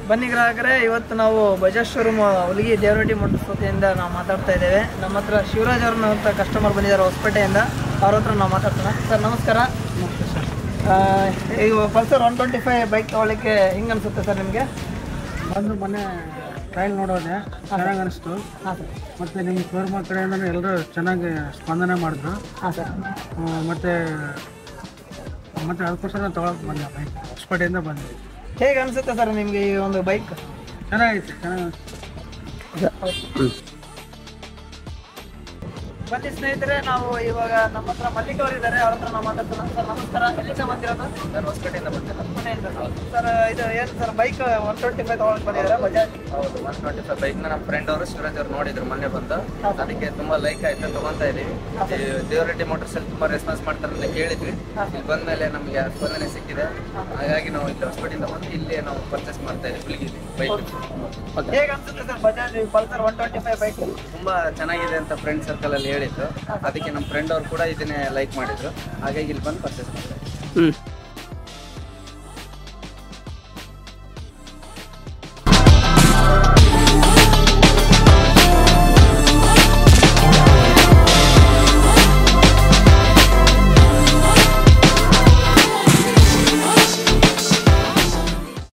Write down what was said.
ಬನ್ನಿ ಗ್ರಾಹಕರೇ, ಇವತ್ತು ನಾವು ಬಜಾಜ್ ಶೋರೂಮ್ ಹುಲಿಗಿ ದೇವರಹಟ್ಟಿ ಮೋಟರ್ಸ್ ವತಿಯಿಂದ ನಾವು ಮಾತಾಡ್ತಾ ಇದ್ದೇವೆ. ನಮ್ಮ ಹತ್ರ ಶಿವರಾಜ್ ಅವ್ರನ್ನ ಅಂತ ಕಸ್ಟಮರ್ ಬಂದಿದ್ದಾರೆ ಹೊಸಪೇಟೆಯಿಂದ. ಅವ್ರ ಹತ್ರ ನಾವು ಮಾತಾಡ್ತೋಣ. ಸರ್ ನಮಸ್ಕಾರ. ಈಗ ಪಲ್ಸರ್ 125 ಬೈಕ್ ತೊಗೊಳ್ಳಿಕ್ಕೆ ಹಿಂಗೆ ಅನಿಸುತ್ತೆ ಸರ್ ನಿಮಗೆ? ಬಂದು ಮೊನ್ನೆ ಟ್ರಯಲ್ ನೋಡೋದೆ, ಚೆನ್ನಾಗಿ ಅನಿಸ್ತು. ಹಾಂ ಸರ್. ಮತ್ತು ನಿಮ್ಮ ಶೋರೂಮ್ ಕಡೆಯಿಂದ ಎಲ್ಲರೂ ಚೆನ್ನಾಗಿ ಸ್ಪಂದನೆ ಮಾಡಿದ್ರು. ಹಾಂ ಸರ್. ಮತ್ತು ಅದಕ್ಕೋಸ್ಕರ ನಾನು ತೊಗೊಳಕ್ಕೆ ಬಂದೆ, ಬೈಕ್ ಹೊಸಪೇಟೆಯಿಂದ ಬಂದೆ. ಹೇಗೆ ಅನಿಸುತ್ತೆ ಸರ್ ನಿಮಗೆ ಈ ಒಂದು ಬೈಕ್? ಚೆನ್ನಾಗೈತೆ, ಚೆನ್ನಾಗಿ. ಬನ್ನಿ ಸ್ನೇಹಿತರೆ, ನಾವು ಇವಾಗ ನಮ್ಮ ಹತ್ರ ಮಲ್ಲಿಕ್ ಅವರು ಇದ್ದಾರೆ. ಅವ್ರ ಹತ್ರ ನಾವು ಮಾತಾಡ್ತೋಣ. ಸರ್ ನಮಸ್ಕಾರ. ಎಲ್ಲಿಂದ ಬಂದಿರೋದು? ನಾನು ಹೊಸಪೇಟೆಯಿಂದ ಬರ್ತೀನಿ. ಹೊಸಪೇಟೆಯಿಂದ. ಸರ್ ಇದು ಏನು ಸರ್ ಬೈಕ್ 125 ತೊಗೊಳಕ್ಕೆ ಬಂದಿದ್ದಾರೆ ಬಜಾಜ್? ಹೌದು, 125 ಬೈಕ್ನ ನಮ್ಮ ಫ್ರೆಂಡ್ ಅವರು ಶಿವರಾಜ್ ಅವರು ನೋಡಿದ್ರು ಮೊನ್ನೆ ಬಂದು. ಅದಕ್ಕೆ ತುಂಬಾ ಲೈಕ್ ಆಯ್ತು, ತಗೊಂತಾ ಇದೀವಿ. ದೇವರಹಟ್ಟಿ ಮೋಟರ್ಸ್ ಅಲ್ಲಿ ತುಂಬಾ ರೆಸ್ಪಾನ್ಸ್ ಮಾಡ್ತಾರೆ ಅಂತ ಕೇಳಿದ್ವಿ. ಇಲ್ಲಿ ಬಂದ್ಮೇಲೆ ನಮಗೆ ಸ್ಪಂದನೆ ಸಿಕ್ಕಿದೆ. ಹಾಗಾಗಿ ನಾವು ಇಲ್ಲಿ ಹೊಸಪೇಟೆಯಿಂದ ಬಂದು ಇಲ್ಲಿ ನಾವು ಪರ್ಚೇಸ್ ಮಾಡ್ತಾ ಇದ್ದೀವಿ ಬೈಕ್. ಹೇಗೆ ಅನ್ಸುತ್ತೆ ಸರ್ ಬಜಾಜ್ ಪಲ್ಸರ್ 125 ಬೈಕ್? ತುಂಬಾ ಚೆನ್ನಾಗಿದೆ ಅಂತ ಫ್ರೆಂಡ್ ಸರ್ಕಲ್ ಅಲ್ಲಿ ಹೇಳಿದ್ರು. ಅದಕ್ಕೆ ನಮ್ಮ ಫ್ರೆಂಡ್ ಅವರು ಕೂಡ ಇದನ್ನೇ ಲೈಕ್ ಮಾಡಿದ್ರು. ಹಾಗಾಗಿ ಇಲ್ಲಿ ಬಂದು ಪರ್ಚೇಸ್ ಮಾಡ್ತಾ ಇದ್ದೀವಿ.